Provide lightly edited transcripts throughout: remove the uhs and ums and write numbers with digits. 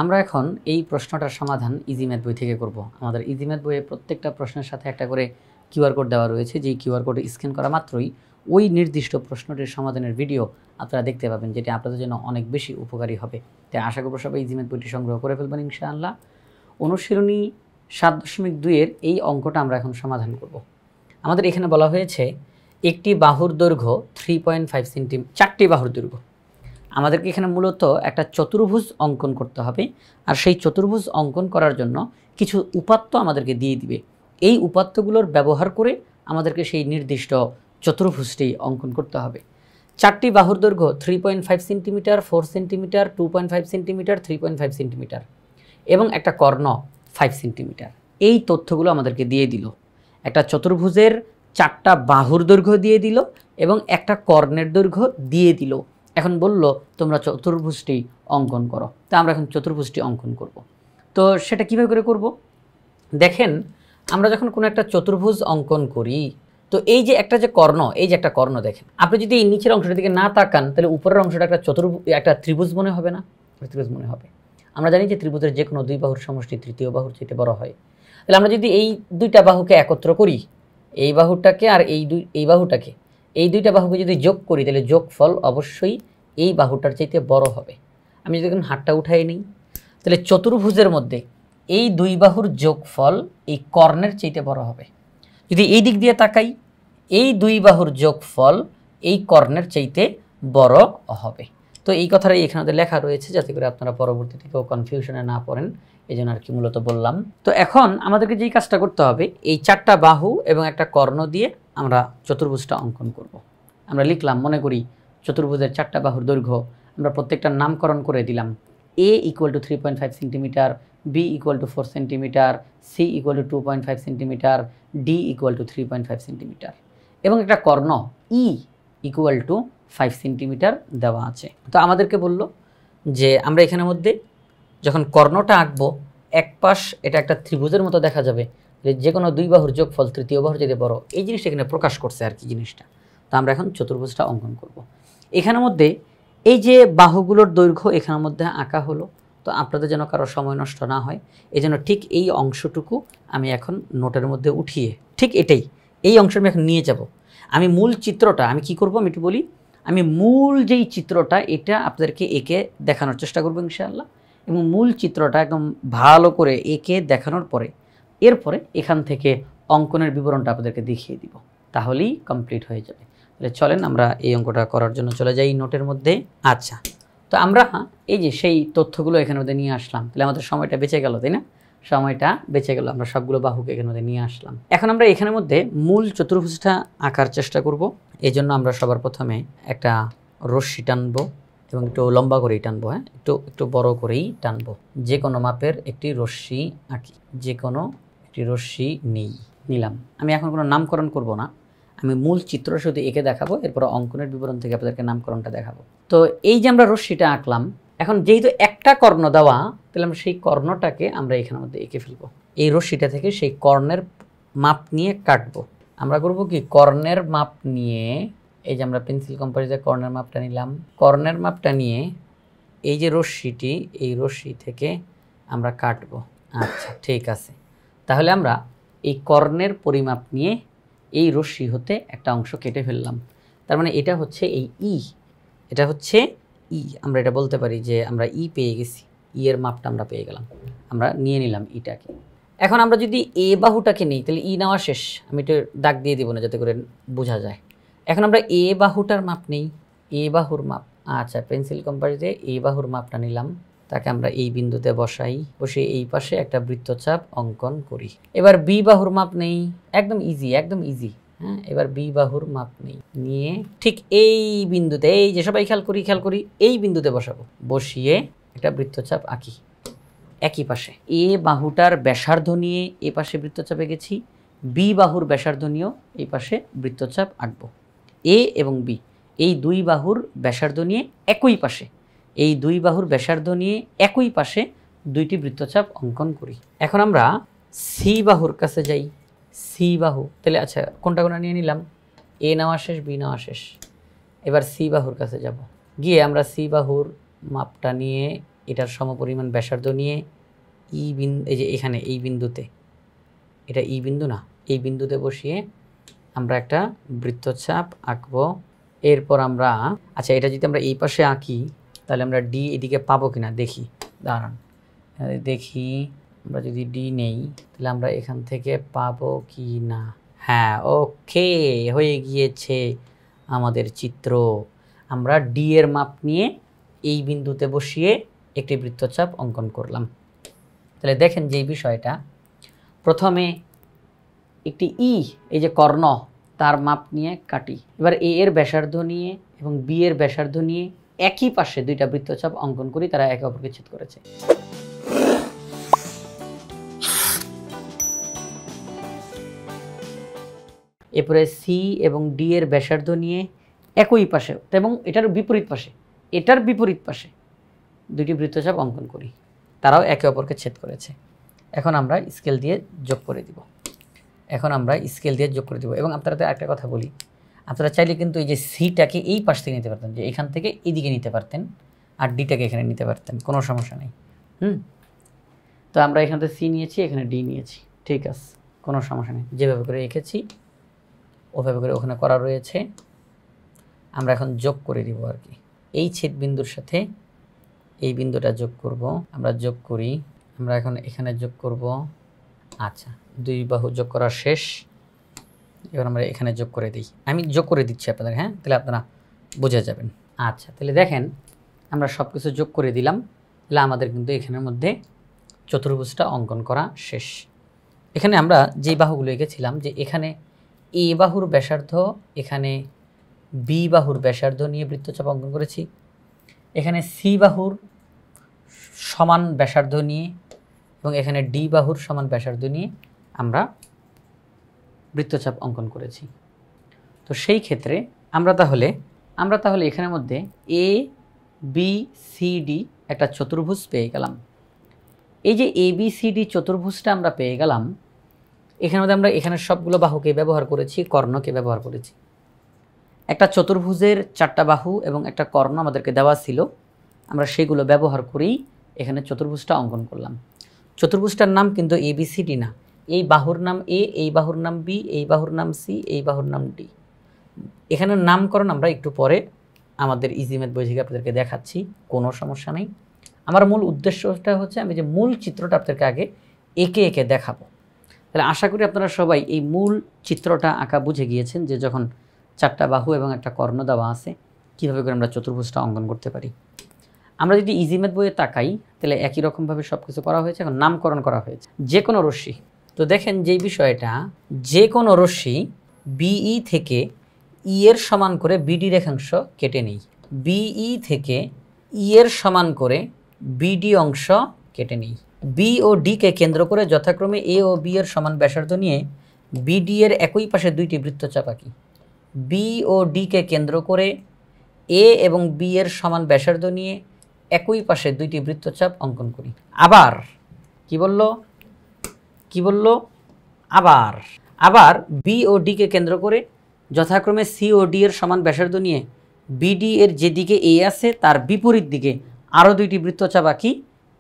আমরা এখন এই প্রশ্নটার সমাধান ইজি ম্যাথ বই থেকে করব। আমাদের ইজি ম্যাথ বইয়ে প্রত্যেকটা প্রশ্নের সাথে একটা করে কিউআর কোড দেওয়া রয়েছে, যেই কিউআর কোড স্ক্যান করা মাত্রই ওই নির্দিষ্ট প্রশ্নটির সমাধানের ভিডিও আপনারা দেখতে পাবেন, যেটি আপনাদের জন্য অনেক বেশি উপকারী হবে। তাই আশা করব সবাই ইজি ম্যাথ বইটি সংগ্রহ করে ফেলবেন ইনশাআল্লাহ। অনুশীলনী 7.2 এই অঙ্কটা আমরা এখন সমাধান করব। আমাদের এখানে বলা হয়েছে একটি বাহুর দৈর্ঘ্য 3.5 সেন্টিমিটার, 4টি বাহুর দৈর্ঘ্য। আমাদেরকে এখানে মূলত একটা চতুর্ভুজ অঙ্কন করতে হবে, আর সেই চতুর্ভুজ অঙ্কন করার জন্য কিছু উপাত্ত আমাদেরকে দিয়ে দিবে। এই উপাত্তগুলোর ব্যবহার করে আমাদেরকে সেই নির্দিষ্ট চতুর্ভুজটি অঙ্কন করতে হবে। 4টি বাহুর দৈর্ঘ্য 3.5 সেন্টিমিটার, 4 সেন্টিমিটার, 2.5 সেন্টিমিটার, 3.5 সেন্টিমিটার এবং একটা কর্ণ 5 সেন্টিমিটার। এই তথ্যগুলো আমাদেরকে দিয়ে দিল। একটা চতুর্ভুজের 4টা বাহুর দৈর্ঘ্য দিয়ে দিল এবং একটা কর্ণের দৈর্ঘ্য দিয়ে দিল। এখন বলল তোমরা চতুর্ভুজটি অঙ্কন করো। তা আমরা এখন চতুর্ভুজটি অঙ্কন করব। তো সেটা কীভাবে করে করব? দেখেন, আমরা যখন কোনো একটা চতুর্ভুজ অঙ্কন করি, তো এই যে একটা কর্ণ, এই যে একটা কর্ণ দেখেন, আপনি যদি এই নিচের অংশটার দিকে না তাকান তাহলে উপরের অংশটা একটা ত্রিভুজ মনে হবে না? ত্রিভুজ মনে হবে। আমরা জানি যে ত্রিভুজের যে কোনো দুই বাহুর সমষ্টি তৃতীয় বাহুর চেয়ে বড় হয়। তাহলে আমরা যদি এই দুইটা বাহুকে একত্র করি, এই বাহুটাকে আর এই বাহুটাকে, এই দুইটা বাহুকে যদি যোগ করি, তাহলে যোগফল অবশ্যই এই বাহুটার চাইতে বড় হবে। আমি যদি এখন হাতটা উঠাই নিই, তাহলে চতুর্ভুজের মধ্যে এই দুই বাহুর যোগফল এই কর্ণের চাইতে বড় হবে। যদি এই দিক দিয়ে তাকাই, এই দুই বাহুর যোগফল এই কর্ণের চাইতে বড় হবে। তো এই কথাটাই এখানে লেখা রয়েছে, যাতে করে আপনারা পরবর্তীতে কেউ কনফিউশনে না পড়েন, এই জন্য আর কি মূলত বললাম। তো এখন আমাদেরকে যেই কাজটা করতে হবে, এই 4টা বাহু এবং একটা কর্ণ দিয়ে আমরা চতুর্ভুজটা অঙ্কন করব। আমরা লিখলাম, মনে করি চতুর্ভুজের 4টা বাহুর দৈর্ঘ্য আমরা প্রত্যেকটার নামকরণ করে দিলাম। a = 3.5 centimetre, b = 4 centimetre, c = 2.5 centimetre, d = 3.5 centimetre এবং একটা কর্ণ e = 5 সেন্টিমিটার দেওয়া আছে। তো আমাদেরকে বলল যে আমরা এখানের মধ্যে যখন কর্ণটা আঁকবো, এক পাশ এটা একটা ত্রিভুজের মতো দেখা যাবে, যে কোনো দুই বাহুর যোগফল তৃতীয় বাহুর যদি বড়, এই জিনিসটা এখানে প্রকাশ করছে আর কি জিনিসটা। তো আমরা এখন চতুর্ভুজটা অঙ্কন করব। এখানের মধ্যে এই যে বাহুগুলোর দৈর্ঘ্য এখানের মধ্যে আঁকা হলো। তো আপনাদের যেন কারো সময় নষ্ট না হয়, এই জন্য ঠিক এই অংশটুকু আমি এখন নোটের মধ্যে উঠিয়ে, ঠিক এই অংশ আমি এখন নিয়ে যাব। আমি মূল চিত্রটা আমি কি করব আমি একটু বলি। আমি মূল যেই চিত্রটা, এটা আপনাদেরকে এঁকে দেখানোর চেষ্টা করবো ইনশাআল্লাহ, এবং মূল চিত্রটা একদম ভালো করে এঁকে দেখানোর পরে এরপরে এখান থেকে অঙ্কনের বিবরণটা আপনাদেরকে দেখিয়ে দিব, তাহলেই কমপ্লিট হয়ে যাবে। তাহলে চলেন আমরা এই অঙ্কটা করার জন্য চলে যাই নোটের মধ্যে। আচ্ছা, তো আমরা এই যে সেই তথ্যগুলো এখানে মধ্যে নিয়ে আসলাম, তাহলে আমাদের সময়টা বেঁচে গেল, তাই না? সময়টা বেঁচে গেল, আমরা সবগুলো বাহুকে এখানে মধ্যে নিয়ে আসলাম। এখন আমরা এখানের মধ্যে মূল চতুর্ভুজটা আঁকার চেষ্টা করব। এই জন্য আমরা সবার প্রথমে একটা রশ্মি টানবো এবং একটু লম্বা করেই টানবো। হ্যাঁ, একটু বড় করেই টানবো। যে কোনো মাপের একটি রশ্মি আঁকি, যে কোনো একটি রশ্মি নিলাম। আমি এখন কোনো নামকরণ করব না, আমি মূল চিত্র শুধু এঁকে দেখাবো, এরপর অঙ্কনের বিবরণ থেকে আপনাদেরকে নামকরণটা দেখাবো। তো এই যে আমরা রশ্মিটা আঁকলাম, এখন যেহেতু একটা কর্ণ দেওয়া, তাহলে আমরা সেই কর্ণটাকে আমরা এখানের মধ্যে এঁকে ফেলবো। এই রশ্মিটা থেকে সেই কর্ণের মাপ নিয়ে কাটবো। আমরা করব কি, কর্ণের মাপ নিয়ে, এই যে আমরা পেন্সিল কম্পাসে কর্ণের মাপটা নিলাম, কর্ণের মাপটা নিয়ে এই যে রশ্মিটি, এই রশ্মি থেকে আমরা কাটবো। আচ্ছা, ঠিক আছে। তাহলে আমরা এই কর্ণের পরিমাপ নিয়ে এই রশ্মি হতে একটা অংশ কেটে ফেললাম। তার মানে এটা হচ্ছে এই এটা হচ্ছে আমরা এটা বলতে পারি যে আমরা পেয়ে গেছি, এর মাপটা আমরা পেয়ে গেলাম, আমরা নিয়ে নিলাম ইটাকে। এখন আমরা যদি এ বাহুটাকে নিই, তাহলে নেওয়া শেষ। আমি একটু দাগ দিয়ে দিব না, যাতে করে বোঝা যায়। এখন আমরা এ বাহুটার মাপ নেই, এ বাহুর মাপ। আচ্ছা, পেন্সিল কম্পাস দিয়ে এ বাহুর মাপটা নিলাম, তাকে আমরা এই বিন্দুতে বসাই, বসে এই পাশে একটা বৃত্তচাপ অঙ্কন করি। এবার বি বাহুর মাপ নেই, একদম ইজি। হ্যাঁ, এবার বি বাহুর মাপ নেই, নিয়ে ঠিক এই বিন্দুতে, এই যে সবাই খেয়াল করি, এই বিন্দুতে বসাবো, বসিয়ে একটা বৃত্তচাপ আঁকি। একই পাশে এ বাহুটার ব্যাসার্ধ নিয়ে এ পাশে বৃত্তচাপ এঁকেছি, বি বাহুর ব্যাসার্ধ নিয়েও এই পাশে বৃত্তচাপ আঁকবো। এ এবং বি এই দুই বাহুর ব্যাসার্ধ নিয়ে একই পাশে, এই দুই বাহুর ব্যাসার্ধ নিয়ে একই পাশে দুইটি বৃত্তচাপ অঙ্কন করি। এখন আমরা সি বাহুর কাছে যাই। সি বাহু, তাহলে আচ্ছা কোনটা নিয়ে নিলাম, এ নেওয়া শেষ, বি নেওয়া শেষ। এবার সি বাহুর কাছে যাব, গিয়ে আমরা সি বাহুর মাপটা নিয়ে এটার সমপরিমাণ ব্যাসার্ধ নিয়ে ই বিন্দু, এই যে এখানে এই বিন্দুতে, এটা ই বিন্দু না, এই বিন্দুতে বসিয়ে আমরা একটা বৃত্তচাপ আঁকবো। এরপর আমরা আচ্ছা এটা যদি আমরা এই পাশে আঁকি তাহলে আমরা ডি এদিকে পাবো কিনা দেখি, দাঁড়ান দেখি। আমরা যদি ডি নেই তাহলে আমরা এখান থেকে পাবো কি না। হ্যাঁ, ওকে, হয়ে গিয়েছে আমাদের চিত্র। আমরা ডি এর মাপ নিয়ে এই বিন্দুতে বসিয়ে একটি বৃত্তচাপ অঙ্কন করলাম। তাহলে দেখেন যে বিষয়টা, প্রথমে একটি এই যে কর্ণ, তার মাপ নিয়ে কাটি। এবার এ এর ব্যাসার্ধ নিয়ে এবং বি এর ব্যাসার্ধ নিয়ে একই পাশে দুইটা বৃত্তচাপ অঙ্কন করি, তারা একে অপরকে ছেদ করেছে। এরপরে সি এবং ডি এর ব্যাসার্ধ নিয়ে একই পাশে এবং এটার বিপরীত পাশে দুইটি বৃত্তচাপ অঙ্কন করি, তারাও একে অপরকে ছেদ করেছে। এখন আমরা স্কেল দিয়ে যোগ করে দিব। এবং আপনারা একটা কথা বলি, আপনারা চাইলে কিন্তু এই যে সিটাকে এই পাশ থেকে নিতে পারতেন, যে এখান থেকে এইদিকে নিতে পারতেন, আর ডিটাকে এখানে নিতে পারতেন, কোনো সমস্যা নেই। তো আমরা এখান থেকে সি নিয়েছি, এখানে ডি নিয়েছি, ঠিক আছে, কোনো সমস্যা নেই। যেভাবে করে এঁকেছি ওভাবে করে ওখানে করা রয়েছে। আমরা এখন যোগ করে দিব আর কি, এই ছেদ বিন্দুর সাথে এই বিন্দুটা যোগ করব। আমরা যোগ করি, আমরা এখন এখানে যোগ করব। আচ্ছা, দুই বাহু যোগ করা শেষ। এবার আমরা এখানে যোগ করে দিই, আমি যোগ করে দিচ্ছি আপনাদের, হ্যাঁ, তাহলে আপনারা বুঝে যাবেন। আচ্ছা, তাহলে দেখেন আমরা সব কিছু যোগ করে দিলাম, তাহলে আমাদের কিন্তু এখানের মধ্যে চতুর্ভুজটা অঙ্কন করা শেষ। এখানে আমরা যে বাহুগুলো এঁকেছিলাম, যে এখানে এ বাহুর ব্যাসার্ধ, এখানে বি বাহুর ব্যাসার্ধ নিয়ে বৃত্তচাপ অঙ্কন করেছি, এখানে সি বাহুর সমান ব্যাসার্ধ নিয়ে এবং এখানে ডি বাহুর সমান ব্যাসার্ধ নিয়ে আমরা বৃত্তচাপ অঙ্কন করেছি। তো সেই ক্ষেত্রে আমরা তাহলে এখানের মধ্যে এ বি সি ডি একটা চতুর্ভুজ পেয়ে গেলাম। এই যে এ বি সি ডি চতুর্ভুজটা আমরা পেয়ে গেলাম, এখানের মধ্যে আমরা এখানে সবগুলো বাহুকে ব্যবহার করেছি, কর্ণকে ব্যবহার করেছি। একটা চতুর্ভুজের 4টা বাহু এবং একটা কর্ণ আমাদেরকে দেওয়া ছিল, আমরা সেগুলো ব্যবহার করেই এখানে চতুর্ভুজটা অঙ্কন করলাম। চতুর্ভুজটার নাম কিন্তু এ বি সি ডি না, এই বাহুর নাম এ, এই বাহুর নাম বি, এই বাহুর নাম সি, এই বাহুর নাম ডি। এখানে নামকরণ আমরা একটু পরে আমাদের ইজি ম্যাথ বই থেকে আপনাদেরকে দেখাচ্ছি, কোনো সমস্যা নেই। আমার মূল উদ্দেশ্যটা হচ্ছে আমি যে মূল চিত্রটা আপনাদেরকে আগে এঁকে এঁকে দেখাবো। তাহলে আশা করি আপনারা সবাই এই মূল চিত্রটা আঁকা বুঝে গিয়েছেন, যে যখন 4টা বাহু এবং একটা কর্ণ দেওয়া আছে কীভাবে করে আমরা চতুর্ভুজটা অঙ্কন করতে পারি। আমরা যদি ইজি ম্যাথ বইয়ে তাকাই তাহলে একই রকমভাবে সব কিছু করা হয়েছে, এখন নামকরণ করা হয়েছে। যে কোনো রশ্মি, তো দেখেন যেই বিষয়টা, যে কোনো রশ্মি বিই থেকে ই এর সমান করে বিডি রেখাংশ কেটে নেই, বিই থেকে ই এর সমান করে বিডি অংশ কেটে নেই, বি ও ডিকে কেন্দ্র করে যথাক্রমে এ ও বি এর সমান ব্যাসার্ধ নিয়ে বিডি এর একই পাশে দুইটি বৃত্তচাপ আঁকি, বি ও ডিকে কেন্দ্র করে এ এবং বি এর সমান ব্যাসার্ধ নিয়ে একই পাশে দুইটি বৃত্তচাপ অঙ্কন করি। আবার কি বলল আবার বি ও ডিকে কেন্দ্র করে যথাক্রমে সি ও ডি এর সমান ব্যাসার্ধ নিয়ে বিডি এর যেদিকে এ আছে তার বিপরীত দিকে আরও দুইটি বৃত্তচাপ আঁকি,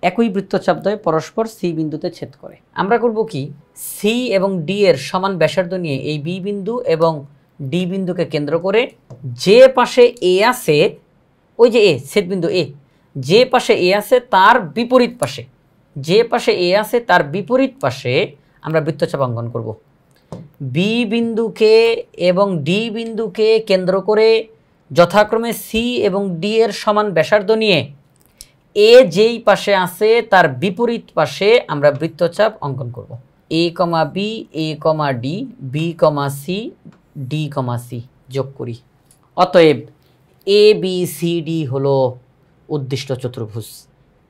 একই বৃত্তচাপদ্বয় পরস্পর সি বিন্দুতে ছেদ করে। আমরা করব কি, সি এবং ডি এর সমান ব্যাসার্ধ নিয়ে এই বি বিন্দু এবং ডি বিন্দুকে কেন্দ্র করে যে পাশে এ আছে, ওই যে এ ছেদ বিন্দু এ, যে পাশে এ আছে তার বিপরীত পাশে আমরা বৃত্তচাপ অঙ্কন করব। বি বিন্দুকে এবং ডি বিন্দুকে কেন্দ্র করে যথাক্রমে সি এবং ডি এর সমান ব্যাসার্ধ নিয়ে এ যেই পাশে আছে তার বিপরীত পাশে আমরা বৃত্তচাপ অঙ্কন করব। এ কমা বি, এ কমা D, B comma C, D কমা সি যোগ করি। অতএব এ বি সি ডি হলো উদ্দিষ্ট চতুর্ভুজ,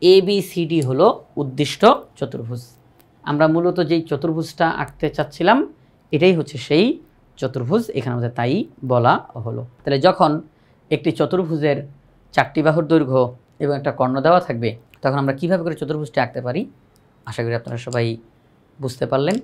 এ বি সি ডি হলো উদ্দিষ্ট চতুর্ভুজ। আমরা মূলত যেই চতুর্ভুজটা আঁকতে চাচ্ছিলাম এটাই হচ্ছে সেই চতুর্ভুজ, এখানে আমাদের তাই বলা হলো। তাহলে যখন একটি চতুর্ভুজের 4টি বাহুর দৈর্ঘ্য এবং একটা কর্ণ দেওয়া থাকবে তখন আমরা কিভাবে করে চতুর্ভুজটা আঁকতে পারি, আশা করি আপনারা সবাই বুঝতে পারলেন।